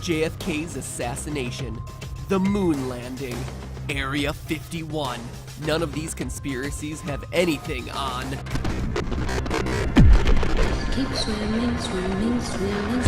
JFK's assassination, the moon landing, Area 51. None of these conspiracies have anything on... Keep swimming, swimming, swimming.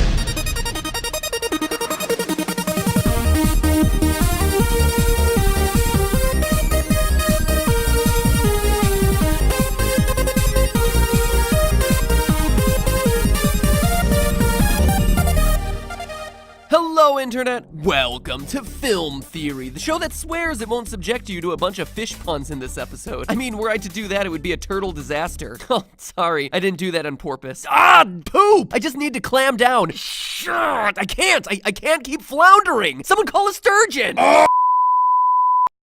Hello, Internet! Welcome to Film Theory, the show that swears it won't subject you to a bunch of fish puns in this episode. I mean, were I to do that, it would be a turtle disaster. Oh, sorry, I didn't do that on purpose. Ah, poop! I just need to clam down. I can't! I can't keep floundering! Someone call a sturgeon!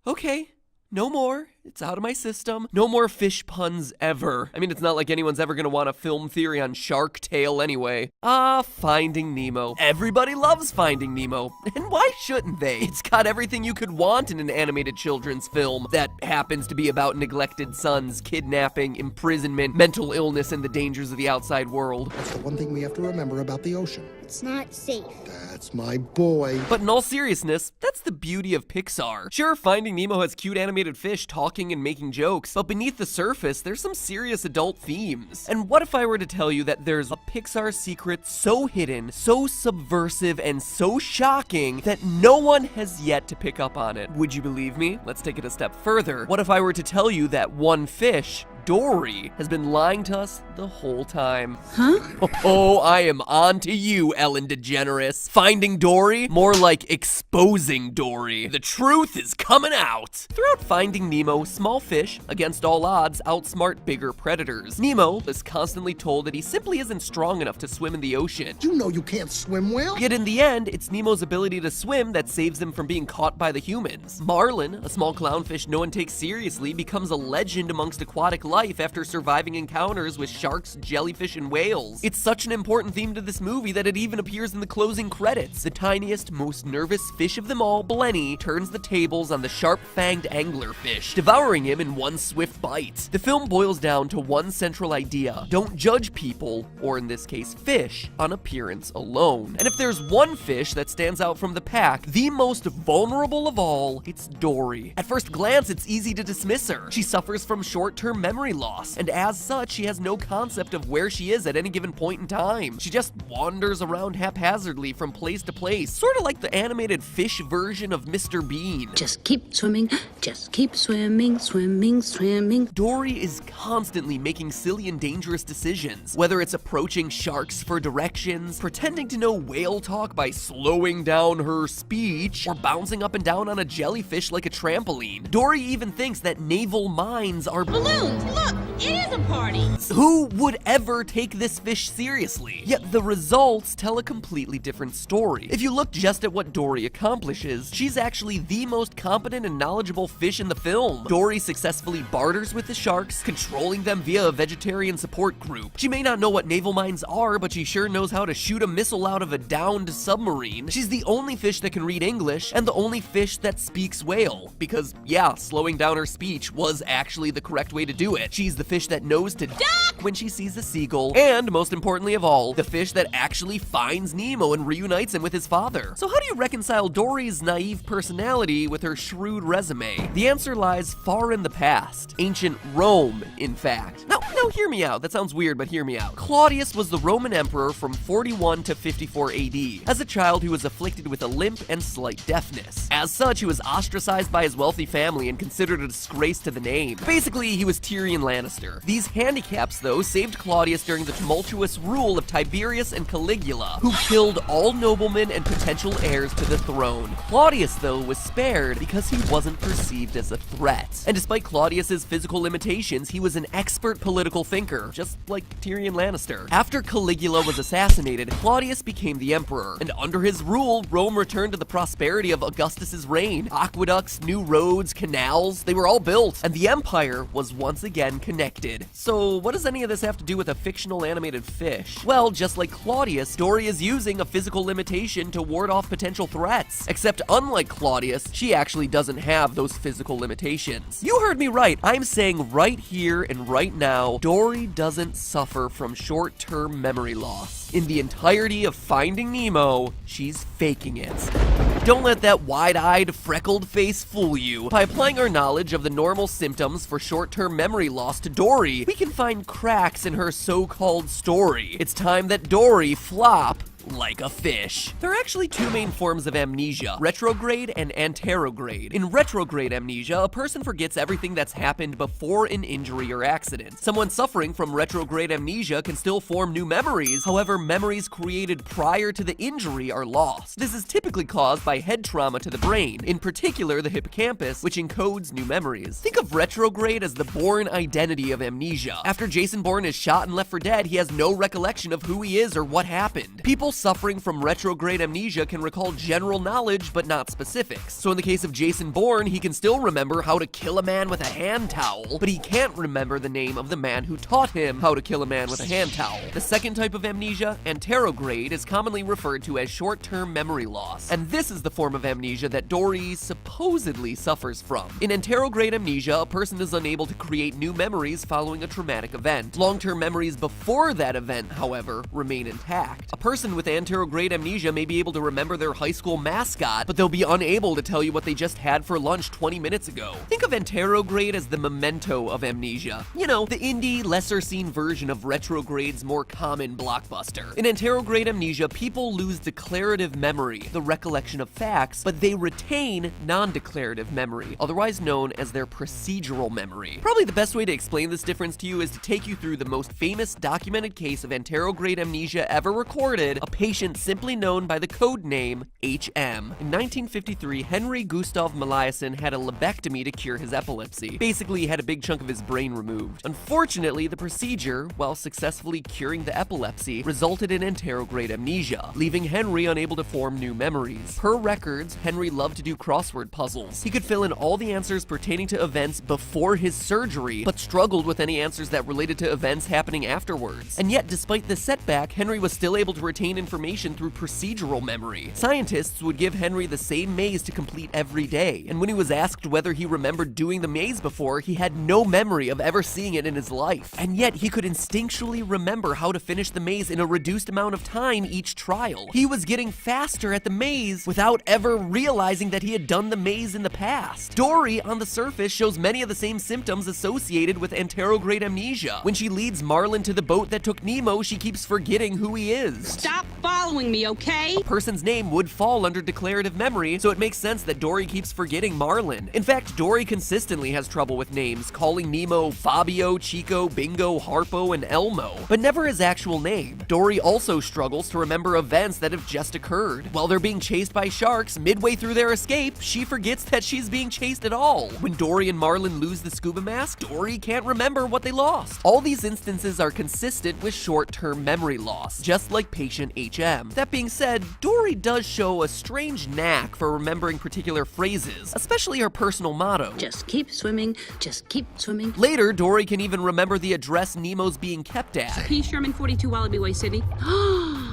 Okay. No more. It's out of my system. No more fish puns ever. I mean, it's not like anyone's ever gonna want a film theory on Shark Tale anyway. Finding Nemo. Everybody loves Finding Nemo. And why shouldn't they? It's got everything you could want in an animated children's film that happens to be about neglected sons, kidnapping, imprisonment, mental illness, and the dangers of the outside world. That's the one thing we have to remember about the ocean. It's not safe. That's my boy. But in all seriousness, that's the beauty of Pixar. Sure, Finding Nemo has cute animated fish talking and making jokes, but beneath the surface, there's some serious adult themes. And what if I were to tell you that there's a Pixar secret so hidden, so subversive, and so shocking that no one has yet to pick up on it? Would you believe me? Let's take it a step further. What if I were to tell you that one fish, Dory, has been lying to us the whole time? Huh? Oh, I am on to you, Ellen DeGeneres. Finding Dory? More like exposing Dory. The truth is coming out. Throughout Finding Nemo, small fish, against all odds, outsmart bigger predators. Nemo is constantly told that he simply isn't strong enough to swim in the ocean. You know you can't swim well. Yet in the end, it's Nemo's ability to swim that saves him from being caught by the humans. Marlin, a small clownfish no one takes seriously, becomes a legend amongst aquatic life after surviving encounters with sharks, jellyfish, and whales. It's such an important theme to this movie that it even appears in the closing credits. The tiniest, most nervous fish of them all, Blenny, turns the tables on the sharp-fanged anglerfish, devouring him in one swift bite. The film boils down to one central idea: don't judge people, or in this case fish, on appearance alone. And if there's one fish that stands out from the pack, the most vulnerable of all, it's Dory. At first glance, it's easy to dismiss her. She suffers from short-term memory loss, and as such, she has no concept of where she is at any given point in time. She just wanders around haphazardly from place to place, sort of like the animated fish version of Mr. Bean. Just keep swimming, just keep swimming, swimming, swimming. Dory is constantly making silly and dangerous decisions, whether it's approaching sharks for directions, pretending to know whale talk by slowing down her speech, or bouncing up and down on a jellyfish like a trampoline. Dory even thinks that naval mines are Balloons! Look! It is a party! Who would ever take this fish seriously? Yet the results tell a completely different story. If you look just at what Dory accomplishes, she's actually the most competent and knowledgeable fish in the film. Dory successfully barters with the sharks, controlling them via a vegetarian support group. She may not know what naval mines are, but she sure knows how to shoot a missile out of a downed submarine. She's the only fish that can read English, and the only fish that speaks whale. Because, yeah, slowing down her speech was actually the correct way to do it. She's the fish that knows to duck when she sees a seagull, and most importantly of all, the fish that actually finds Nemo and reunites him with his father. So how do you reconcile Dory's naive personality with her shrewd resume? The answer lies far in the past. Ancient Rome, in fact. Now hear me out. That sounds weird, but hear me out. Claudius was the Roman emperor from 41 to 54 AD. As a child, he was afflicted with a limp and slight deafness. As such, he was ostracized by his wealthy family and considered a disgrace to the name. Basically, he was Tyrion Lannister. These handicaps, though, saved Claudius during the tumultuous rule of Tiberius and Caligula, who killed all noblemen and potential heirs to the throne. Claudius, though, was spared because he wasn't perceived as a threat. And despite Claudius's physical limitations, he was an expert political thinker, just like Tyrion Lannister. After Caligula was assassinated, Claudius became the emperor, and under his rule, Rome returned to the prosperity of Augustus's reign. Aqueducts, new roads, canals, they were all built, and the empire was once again connected connected. So what does any of this have to do with a fictional animated fish? Well, just like Claudius, Dory is using a physical limitation to ward off potential threats. Except unlike Claudius, she actually doesn't have those physical limitations. You heard me right. I'm saying right here and right now, Dory doesn't suffer from short-term memory loss. In the entirety of Finding Nemo, she's faking it. Don't let that wide-eyed, freckled face fool you. By applying our knowledge of the normal symptoms for short-term memory loss to Dory, we can find cracks in her so-called story. It's time that Dory flop like a fish. There are actually two main forms of amnesia, retrograde and anterograde. In retrograde amnesia, a person forgets everything that's happened before an injury or accident. Someone suffering from retrograde amnesia can still form new memories, however, memories created prior to the injury are lost. This is typically caused by head trauma to the brain, in particular the hippocampus, which encodes new memories. Think of retrograde as the Bourne identity of amnesia. After Jason Bourne is shot and left for dead, he has no recollection of who he is or what happened. People suffering from retrograde amnesia can recall general knowledge but not specifics. So in the case of Jason Bourne, he can still remember how to kill a man with a hand towel, but he can't remember the name of the man who taught him how to kill a man with a hand towel. The second type of amnesia, anterograde, is commonly referred to as short-term memory loss, and this is the form of amnesia that Dory supposedly suffers from. In anterograde amnesia, a person is unable to create new memories following a traumatic event. Long-term memories before that event, however, remain intact. A person with anterograde amnesia may be able to remember their high school mascot, but they'll be unable to tell you what they just had for lunch 20 minutes ago. Think of anterograde as the memento of amnesia. You know, the indie, lesser-seen version of retrograde's more common blockbuster. In anterograde amnesia, people lose declarative memory, the recollection of facts, but they retain non-declarative memory, otherwise known as their procedural memory. Probably the best way to explain this difference to you is to take you through the most famous documented case of anterograde amnesia ever recorded, a patient simply known by the code name HM. In 1953, Henry Gustav Meliasen had a lobectomy to cure his epilepsy. Basically, he had a big chunk of his brain removed. Unfortunately, the procedure, while successfully curing the epilepsy, resulted in anterograde amnesia, leaving Henry unable to form new memories. Per records, Henry loved to do crossword puzzles. He could fill in all the answers pertaining to events before his surgery, but struggled with any answers that related to events happening afterwards. And yet, despite the setback, Henry was still able to retain information through procedural memory. Scientists would give Henry the same maze to complete every day, and when he was asked whether he remembered doing the maze before, he had no memory of ever seeing it in his life. And yet, he could instinctually remember how to finish the maze in a reduced amount of time each trial. He was getting faster at the maze without ever realizing that he had done the maze in the past. Dory, on the surface, shows many of the same symptoms associated with anterograde amnesia. When she leads Marlin to the boat that took Nemo, she keeps forgetting who he is. Stop following me, okay? A person's name would fall under declarative memory, so it makes sense that Dory keeps forgetting Marlin. In fact, Dory consistently has trouble with names, calling Nemo Fabio, Chico, Bingo, Harpo, and Elmo, but never his actual name. Dory also struggles to remember events that have just occurred. While they're being chased by sharks, midway through their escape, she forgets that she's being chased at all. When Dory and Marlin lose the scuba mask, Dory can't remember what they lost. All these instances are consistent with short-term memory loss, just like patient HM. That being said, Dory does show a strange knack for remembering particular phrases, especially her personal motto. Just keep swimming, just keep swimming. Later, Dory can even remember the address Nemo's being kept at. P. Sherman, 42 Wallaby Way, City.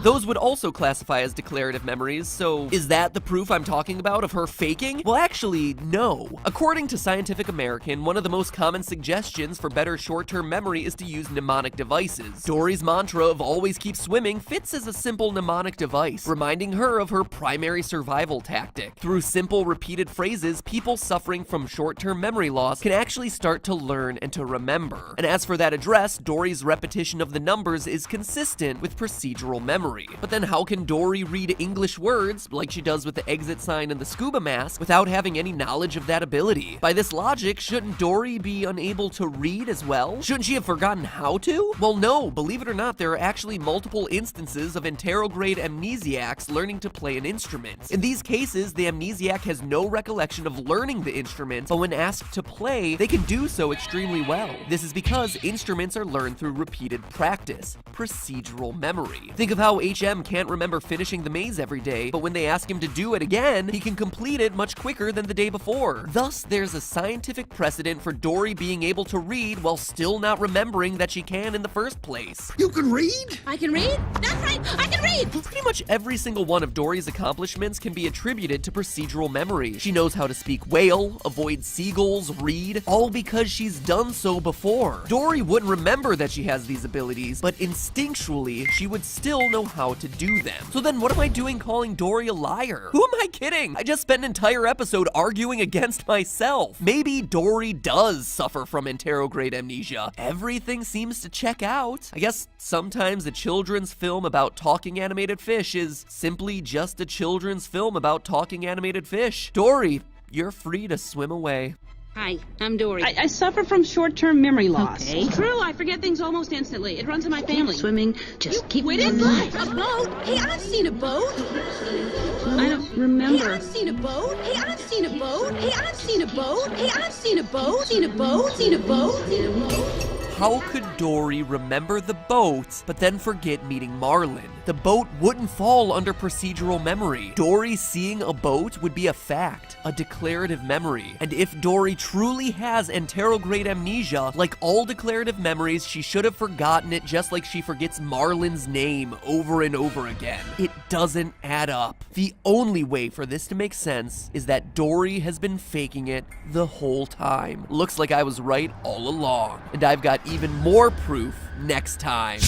Those would also classify as declarative memories, so is that the proof I'm talking about of her faking? Well, actually, no. According to Scientific American, one of the most common suggestions for better short-term memory is to use mnemonic devices. Dory's mantra of always keep swimming fits as a simple mnemonic device, reminding her of her primary survival tactic. Through simple, repeated phrases, people suffering from short-term memory loss can actually start to learn and to remember. And as for that address, Dory's repetition of the numbers is consistent with procedural memory. But then how can Dory read English words, like she does with the exit sign and the scuba mask, without having any knowledge of that ability? By this logic, shouldn't Dory be unable to read as well? Shouldn't she have forgotten how to? Well, no, believe it or not, there are actually multiple instances of anterograde amnesiacs learning to play an instrument. In these cases, the amnesiac has no recollection of learning the instrument, but when asked to play, they can do so extremely well. This is because instruments are learned through repeated practice, procedural memory. Think of how HM can't remember finishing the maze every day, but when they ask him to do it again, he can complete it much quicker than the day before. Thus, there's a scientific precedent for Dory being able to read while still not remembering that she can in the first place. You can read? I can read? That's right, I can read! Pretty much every single one of Dory's accomplishments can be attributed to procedural memory. She knows how to speak whale, avoid seagulls, read, all because she's done so before. Dory wouldn't remember that she has these abilities, but instinctually, she would still know how to do them. So then what am I doing calling Dory a liar? Who am I kidding? I just spent an entire episode arguing against myself. Maybe Dory does suffer from anterograde amnesia. Everything seems to check out. I guess sometimes a children's film about talking animated fish is simply just a children's film about talking animated fish. Dory, you're free to swim away. Hi, I'm Dory. I suffer from short-term memory loss. Okay. True, I forget things almost instantly. It runs in my Keep family. swimming. Just keep Wait, it's swimming. like a boat? Hey, I've seen a boat! I don't Hey, remember. I've seen a boat! Hey, I've seen a boat! Hey, I've seen a boat! Hey, I've seen a boat! Seen a boat! Seen a boat! Seen a boat! How could Dory remember the boat, but then forget meeting Marlin? The boat wouldn't fall under procedural memory. Dory seeing a boat would be a fact, a declarative memory. And if Dory truly has anterograde amnesia, like all declarative memories, she should have forgotten it just like she forgets Marlin's name over and over again. It doesn't add up. The only way for this to make sense is that Dory has been faking it the whole time. Looks like I was right all along. And I've got even more proof next time.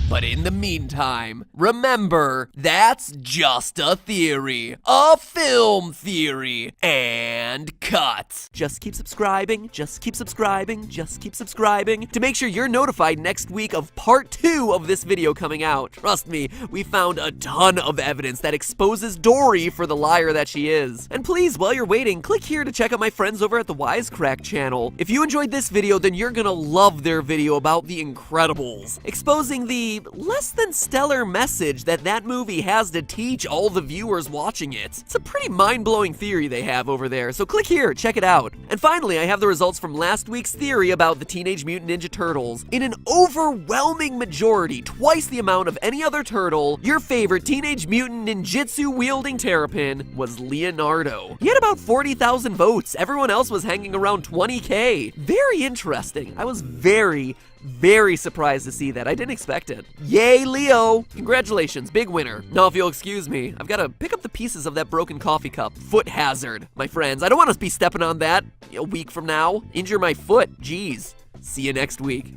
But in the meantime, remember, that's just a theory. A film theory. And cut. Just keep subscribing, just keep subscribing, just keep subscribing to make sure you're notified next week of part 2 of this video coming out. Trust me, we found a ton of evidence that exposes Dory for the liar that she is. And please, while you're waiting, click here to check out my friends over at the Wisecrack channel. If you enjoyed this video, then you're gonna love their video about The Incredibles, exposing the less than stellar message that movie has to teach all the viewers watching it. It's a pretty mind-blowing theory they have over there, so click here, check it out. And finally, I have the results from last week's theory about the Teenage Mutant Ninja Turtles. In an overwhelming majority, twice the amount of any other turtle, your favorite Teenage Mutant ninjutsu-wielding terrapin was Leonardo. He had about 40,000 votes. Everyone else was hanging around 20K. Very interesting. I was very surprised to see that. I didn't expect it. Yay, Leo! Congratulations, big winner. Now, if you'll excuse me, I've got to pick up the pieces of that broken coffee cup. Foot hazard, my friends. I don't want to be stepping on that a week from now. Injure my foot, jeez. See you next week.